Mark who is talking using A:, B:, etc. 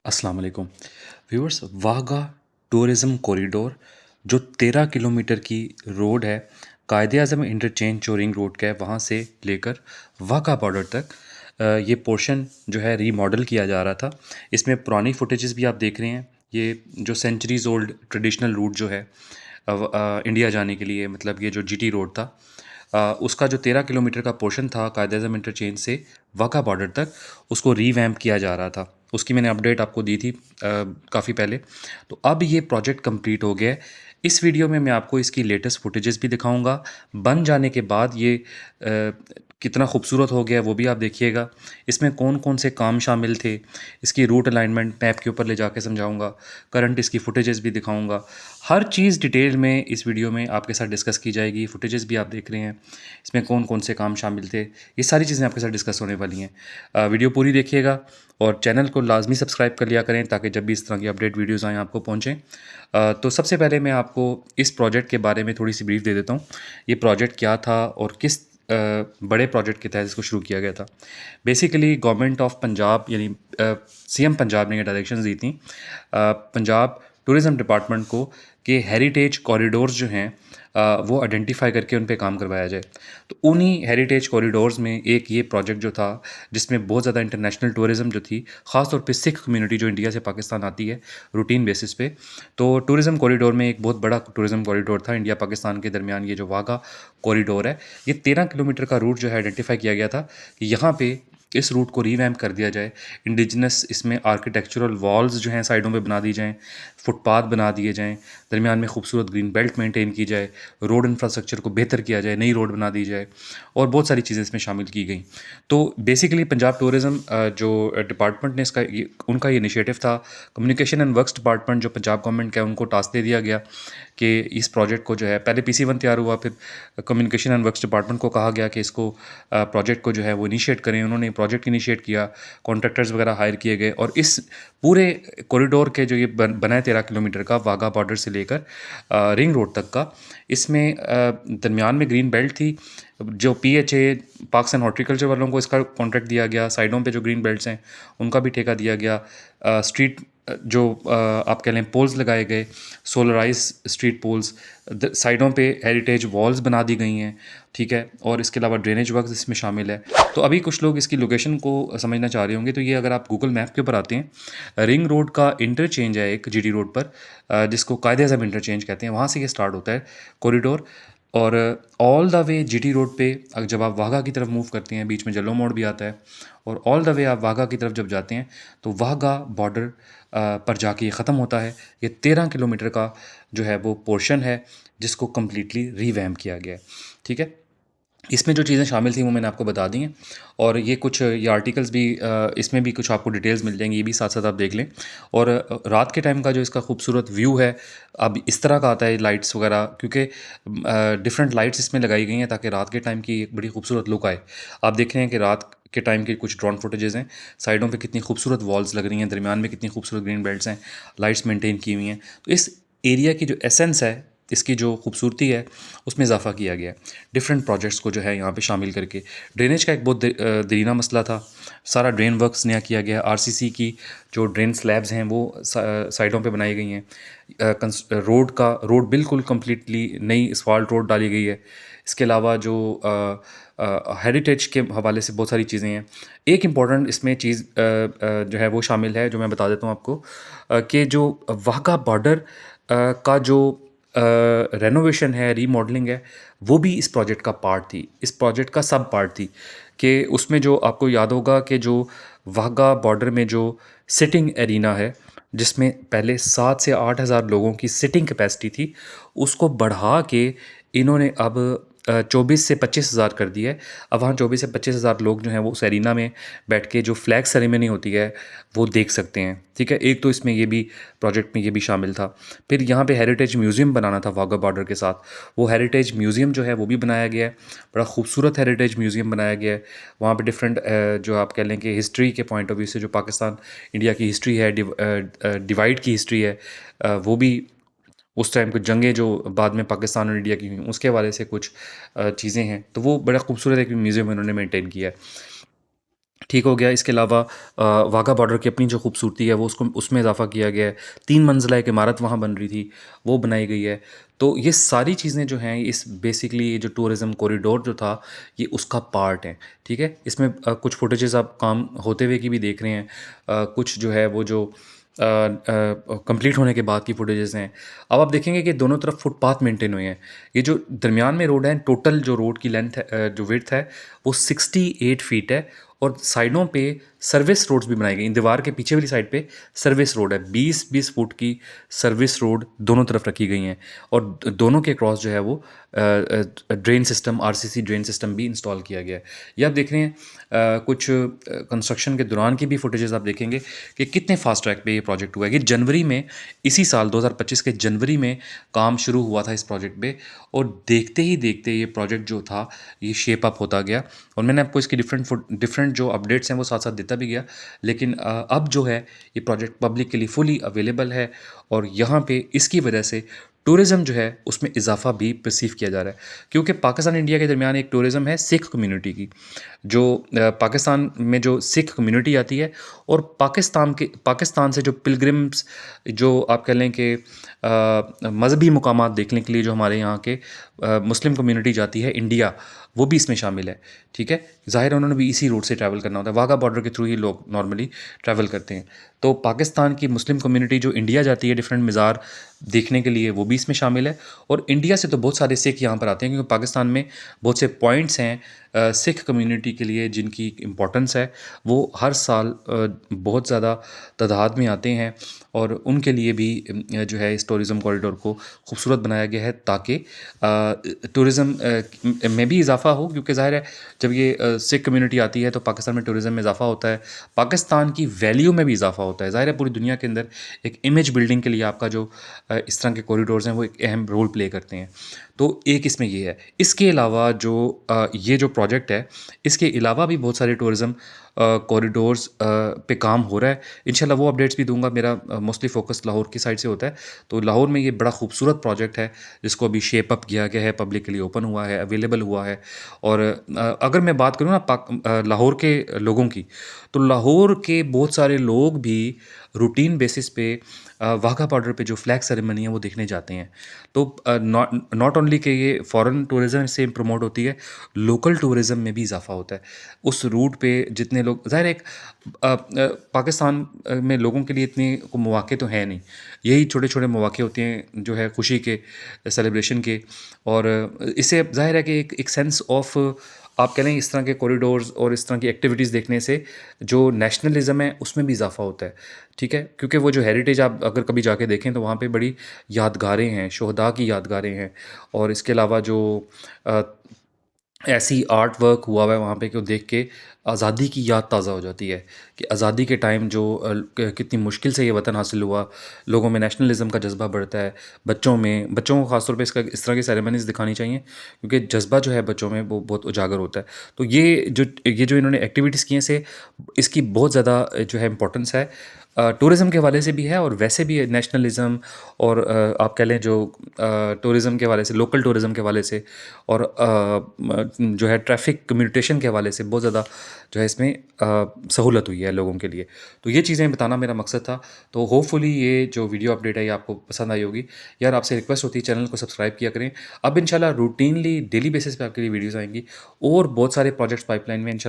A: अस्सलाम वालेकुम viewers. Wagah tourism corridor जो 13 किलोमीटर की रोड है, कायदे आज़म इंटरचेंज जो रिंग रोड का है वहाँ से लेकर वाघा बॉर्डर तक ये पोर्शन जो है रीमॉडल किया जा रहा था। इसमें पुरानी फुटेजेस भी आप देख रहे हैं। ये जो सेंचुरीज़ ओल्ड ट्रेडिशनल रूट जो है इंडिया जाने के लिए, मतलब ये जो जीटी रोड था, उसका जो 13 किलोमीटर का पोर्शन था कायदे आज़म इंटरचेंज से वाघा बॉर्डर तक, उसको रीवैम्प किया जा रहा था। उसकी मैंने अपडेट आपको दी थी काफ़ी पहले। तो अब ये प्रोजेक्ट कंप्लीट हो गया है। इस वीडियो में मैं आपको इसकी लेटेस्ट फुटेजेस भी दिखाऊंगा। बन जाने के बाद ये कितना खूबसूरत हो गया वो भी आप देखिएगा। इसमें कौन कौन से काम शामिल थे, इसकी रूट अलाइनमेंट मैप के ऊपर ले जाके समझाऊंगा। करंट इसकी फुटेजेस भी दिखाऊंगा। हर चीज़ डिटेल में इस वीडियो में आपके साथ डिस्कस की जाएगी। फुटेजेस भी आप देख रहे हैं, इसमें कौन कौन से काम शामिल थे, ये सारी चीज़ें आपके साथ डिस्कस होने वाली हैं। वीडियो पूरी देखिएगा और चैनल को लाजमी सब्सक्राइब कर लिया करें ताकि जब भी इस तरह की अपडेट वीडियोज़ आएँ आपको पहुँचें। तो सबसे पहले मैं आपको इस प्रोजेक्ट के बारे में थोड़ी सी ब्रीफ दे देता हूँ। ये प्रोजेक्ट क्या था और किस बड़े प्रोजेक्ट के तहत इसको शुरू किया गया था। बेसिकली गवर्नमेंट ऑफ पंजाब यानी सीएम पंजाब ने ये डायरेक्शंस दी थी पंजाब टूरिज़्म डिपार्टमेंट को कि हेरिटेज कॉरिडोर्स जो हैं वो आइडेंटिफाई करके उन पे काम करवाया जाए। तो उन्हीं हेरिटेज कॉरिडोर्स में एक ये प्रोजेक्ट जो था, जिसमें बहुत ज़्यादा इंटरनेशनल टूरिज़्म जो थी, ख़ास तौर पे सिख कम्युनिटी जो इंडिया से पाकिस्तान आती है रूटीन बेसिस पे, तो टूरिज़्म कॉरिडोर में एक बहुत बड़ा टूरिज़्म कॉरिडोर था इंडिया पाकिस्तान के दरमियान। ये जो वाघा कॉरिडोर है, ये 13 किलोमीटर का रूट जो है आइडेंटिफाई किया गया था कि यहाँ पे इस रूट को रीवैम्प कर दिया जाए। इंडिजिनस इसमें आर्किटेक्चरल वॉल्स जो हैं साइडों पे बना दी जाएँ, फुटपाथ बना दिए जाएँ, दरमियान में खूबसूरत ग्रीन बेल्ट मेंटेन की जाए, रोड इंफ्रास्ट्रक्चर को बेहतर किया जाए, नई रोड बना दी जाए और बहुत सारी चीज़ें इसमें शामिल की गई। तो बेसिकली पंजाब टूरिज़्म जो डिपार्टमेंट ने उनका ये इनिशिएटिव था। कम्युनिकेशन एंड वर्क्स डिपार्टमेंट जो पंजाब गवर्नमेंट का है, उनको टास्क दे दिया गया कि इस प्रोजेक्ट को जो है, पहले PC1 तैयार हुआ, फिर कम्युनिकेशन एंड वर्क्स डिपार्टमेंट को कहा गया कि इसको प्रोजेक्ट को जो है वो इनिशिएट करें। उन्होंने प्रोजेक्ट इनिशिएट किया, कॉन्ट्रैक्टर्स वगैरह हायर किए गए और इस पूरे कॉरिडोर के जो ये बना है 13 किलोमीटर का, वाघा बॉर्डर से लेकर रिंग रोड तक का, इसमें दरमियान में ग्रीन बेल्ट थी। जो PHA पार्क्स एंड हॉर्टिकल्चर वालों को इसका कॉन्ट्रैक्ट दिया गया। साइडों पे जो ग्रीन बेल्ट्स हैं उनका भी ठेका दिया गया। स्ट्रीट जो आप कह लें पोल्स लगाए गए, सोलराइज स्ट्रीट पोल्स, साइडों पे हेरिटेज वॉल्स बना दी गई हैं, ठीक है। और इसके अलावा ड्रेनेज वर्क इसमें शामिल है। तो अभी कुछ लोग इसकी लोकेशन को समझना चाह रहे होंगे, तो ये अगर आप गूगल मैप के ऊपर आते हैं, रिंग रोड का इंटरचेंज है एक GT रोड पर, जिसको कायदे आज़म इंटरचेंज कहते हैं, वहाँ से ये स्टार्ट होता है कॉरिडोर। और all the way GT road पे जब आप वाघा की तरफ मूव करते हैं, बीच में जलो मोड़ भी आता है, और ऑल द वे आप वाघा की तरफ जब जाते हैं तो वाघा बॉर्डर पर जाके ये ख़त्म होता है। ये 13 किलोमीटर का जो है वो पोर्शन है जिसको कम्प्लीटली रीवैम्प किया गया है, ठीक है। इसमें जो चीज़ें शामिल थी वो मैंने आपको बता दी हैं। और ये आर्टिकल्स भी इसमें भी कुछ आपको डिटेल्स मिल जाएंगी, ये भी साथ साथ आप देख लें। और रात के टाइम का जो इसका खूबसूरत व्यू है, अब इस तरह का आता है लाइट्स वगैरह, क्योंकि डिफरेंट लाइट्स इसमें लगाई गई हैं ताकि रात के टाइम की एक बड़ी खूबसूरत लुक आए। आप देख रहे हैं कि रात के टाइम के कुछ ड्रोन फुटेजेस हैं। साइडों पे कितनी खूबसूरत वॉल्स लग रही हैं, दरमियान में कितनी खूबसूरत ग्रीन बेल्ट्स हैं, लाइट्स मेंटेन की हुई हैं। तो इस एरिया की जो एसेंस है, इसकी जो खूबसूरती है, उसमें इजाफा किया गया है डिफरेंट प्रोजेक्ट्स को जो है यहाँ पे शामिल करके। ड्रेनेज का एक बहुत दरीना मसला था, सारा ड्रेन वर्क्स नया किया गया। RCC की जो ड्रेन स्लैब्स हैं वो साइडों पे बनाई गई हैं। रोड बिल्कुल कम्प्लीटली नई असफाल्ट रोड डाली गई है। इसके अलावा जो हेरिटेज के हवाले से बहुत सारी चीज़ें हैं। एक इम्पॉर्टेंट इसमें चीज़ जो है वो शामिल है, जो मैं बता देता हूँ आपको, कि जो वाघा बॉर्डर का जो रेनोवेशन है, रीमॉडलिंग है, वो भी इस प्रोजेक्ट का पार्ट थी, इस प्रोजेक्ट का सब पार्ट थी। कि उसमें जो आपको याद होगा कि जो वाघा बॉर्डर में जो सिटिंग एरिना है, जिसमें पहले 7 से 8 हज़ार लोगों की सिटिंग कैपेसिटी थी, उसको बढ़ा के इन्होंने अब 24 से 25 हज़ार कर दिया है। अब वहाँ 24 से 25 हज़ार लोग जो हैं वो उस एरिना में बैठ के जो फ्लैग सेरेमनी होती है वो देख सकते हैं, ठीक है। एक तो इसमें ये भी प्रोजेक्ट में ये भी शामिल था। फिर यहाँ पे हेरिटेज म्यूज़ियम बनाना था वाघा बॉर्डर के साथ। वो हेरिटेज म्यूज़ियम जो है वो भी बनाया गया है, बड़ा खूबसूरत हेरिटेज म्यूज़ियम बनाया गया है। वहाँ पे डिफरेंट जो आप कह लें कि हिस्ट्री के पॉइंट ऑफ व्यू से जो पाकिस्तान इंडिया की हिस्ट्री है, डिवाइड की हिस्ट्री है, वो भी उस टाइम कुछ जंगें जो बाद में पाकिस्तान और इंडिया की हुई उसके हवाले से कुछ चीज़ें हैं। तो वो बड़ा खूबसूरत एक म्यूज़ियम उन्होंने मेंटेन किया है। ठीक हो गया। इसके अलावा वाघा बॉर्डर की अपनी जो खूबसूरती है वो उसको उसमें इजाफ़ा किया गया है। 3 मंज़िला एक इमारत वहाँ बन रही थी, वो बनाई गई है। तो ये सारी चीज़ें जो हैं इस बेसिकली ये जो टूरिज़्म कॉरिडोर जो था, ये उसका पार्ट है, ठीक है? इसमें कुछ फुटेजेज़ आप काम होते हुए की भी देख रहे हैं। कुछ जो है वो जो कंप्लीट होने के बाद की फुटेजेज़ हैं। अब आप देखेंगे कि दोनों तरफ फुटपाथ मेंटेन हुए हैं। ये जो दरमियान में रोड है, टोटल जो रोड की लेंथ है, जो विड्थ है, वो 68 फीट है और साइडों पे सर्विस रोड्स भी बनाई गई हैं। दीवार के पीछे वाली साइड पे सर्विस रोड है। 20-20 फुट की सर्विस रोड दोनों तरफ रखी गई हैं और दोनों के क्रॉस जो है वो drain system, RCC drain system भी इंस्टॉल किया गया है। ये आप देख रहे हैं कुछ कंस्ट्रक्शन के दौरान की भी फुटेजेस आप देखेंगे कि कितने फास्ट ट्रैक पे ये प्रोजेक्ट हुआ है। कि जनवरी में, इसी साल 2025 के जनवरी में काम शुरू हुआ था इस प्रोजेक्ट पे और देखते ही देखते ये प्रोजेक्ट जो था ये शेप अप होता गया और मैंने आपको इसकी डिफरेंट जो अपडेट्स हैं वो साथ साथ देता भी गया। लेकिन अब जो है ये प्रोजेक्ट पब्लिक के लिए फुली अवेलेबल है और यहाँ पे इसकी वजह से टूरिज़्म जो है उसमें इजाफा भी परसीव किया जा रहा है, क्योंकि पाकिस्तान इंडिया के दरमियान एक टूरिज़्म है सिख कम्युनिटी की, जो पाकिस्तान में जो सिख कम्युनिटी आती है और पाकिस्तान से जो पिलग्रिम्स, जो आप कह लें कि मज़हबी मुकामात देखने के लिए जो हमारे यहाँ के मुस्लिम कम्युनिटी जाती है इंडिया, वो भी इसमें शामिल है, ठीक है? ज़ाहिर है उन्होंने भी इसी रूट से ट्रैवल करना होता है, वाघा बॉर्डर के थ्रू ही लोग नॉर्मली ट्रैवल करते हैं। तो पाकिस्तान की मुस्लिम कम्युनिटी जो इंडिया जाती है डिफरेंट मज़ार देखने के लिए, वो भी इसमें शामिल है और इंडिया से तो बहुत सारे सिख यहाँ पर आते हैं, क्योंकि पाकिस्तान में बहुत से पॉइंट्स हैं सिख कम्युनिटी के लिए जिनकी इम्पोर्टेंस है। वो हर साल बहुत ज़्यादा तादाद में आते हैं और उनके लिए भी जो है इस टूरिज़्म कॉरिडोर को खूबसूरत बनाया गया है, ताकि टूरिज़्म में भी इजाफ़ा हो, क्योंकि ज़ाहिर है जब ये सिख कम्युनिटी आती है तो पाकिस्तान में टूरिज़्म में इजाफ़ा होता है, पाकिस्तान की वैल्यू में भी इजाफ़ा होता है। ज़ाहिर है पूरी दुनिया के अंदर एक इमेज बिल्डिंग के लिए आपका जो इस तरह के कॉरिडोर्स हैं वो एक अहम रोल प्ले करते हैं। तो एक इसमें ये है। इसके अलावा जो ये जो प्रोजेक्ट है, इसके अलावा भी बहुत सारे टूरिज़्म कॉरिडोर्स पे काम हो रहा है। इंशाल्लाह वो अपडेट्स भी दूँगा। मेरा मोस्टली फ़ोकस लाहौर की साइड से होता है। तो लाहौर में ये बड़ा खूबसूरत प्रोजेक्ट है, जिसको अभी शेप अप किया गया है, पब्लिक के लिए ओपन हुआ है, अवेलेबल हुआ है। और अगर मैं बात करूँ ना लाहौर के लोगों की, तो लाहौर के बहुत सारे लोग भी रूटीन बेसिस पे वाघा बॉर्डर पे जो फ्लैग सेरेमनी है वो देखने जाते हैं। तो नॉट नॉट ओनली कि ये फॉरेन टूरिज़्म से प्रमोट होती है, लोकल टूरिज़्म में भी इजाफ़ा होता है। उस रूट पे जितने लोग, ज़ाहिर है एक पाकिस्तान में लोगों के लिए इतने मौके तो हैं नहीं। यही छोटे-छोटे मौके होते हैं जो है खुशी के, सेलिब्रेशन के, और इससे ज़ाहिर है कि एक सेंस ऑफ, आप कह लें इस तरह के कॉरिडोर्स और इस तरह की एक्टिविटीज़ देखने से जो नेशनलिज़्म है उसमें भी इजाफ़ा होता है, ठीक है? क्योंकि वो जो हेरिटेज आप अगर कभी जाके देखें तो वहाँ पे बड़ी यादगारें हैं, शोहदा की यादगारें हैं और इसके अलावा जो अ, ऐसी आर्ट वर्क हुआ है वहाँ पे कि वो देख के आज़ादी की याद ताज़ा हो जाती है कि आज़ादी के टाइम जो कितनी मुश्किल से ये वतन हासिल हुआ, लोगों में नेशनलिज़्म का जज्बा बढ़ता है, बच्चों को ख़ास तौर पे इस तरह की सेरेमनीज़ दिखानी चाहिए, क्योंकि जज्बा जो है बच्चों में वो बहुत उजागर होता है। तो ये जो इन्होंने एक्टिविटीज़ की हैं, से इसकी बहुत ज़्यादा जो है इम्पोर्टेंस है। टूरिज़्म के हवाले से भी है और वैसे भी नेशनलिज़्म और आप कह लें जो टूरिज़्म के हवाले से, लोकल टूरिज़्म के हवाले से, और जो है ट्रैफ़िक कम्यूटेशन के हवाले से बहुत ज़्यादा जो है इसमें सहूलत हुई है लोगों के लिए। तो ये चीज़ें बताना मेरा मकसद था। तो होपफुली ये जो वीडियो अपडेट है ये आपको पसंद आई होगी। यार आपसे रिक्वेस्ट होती है चैनल को सब्सक्राइब किया करें। अब इंशाल्लाह रूटीनली डेली बेसिस पे आपके लिए वीडियोज़ आएँगी और बहुत सारे प्रोजेक्ट्स पाइपलाइन में इंशाल्लाह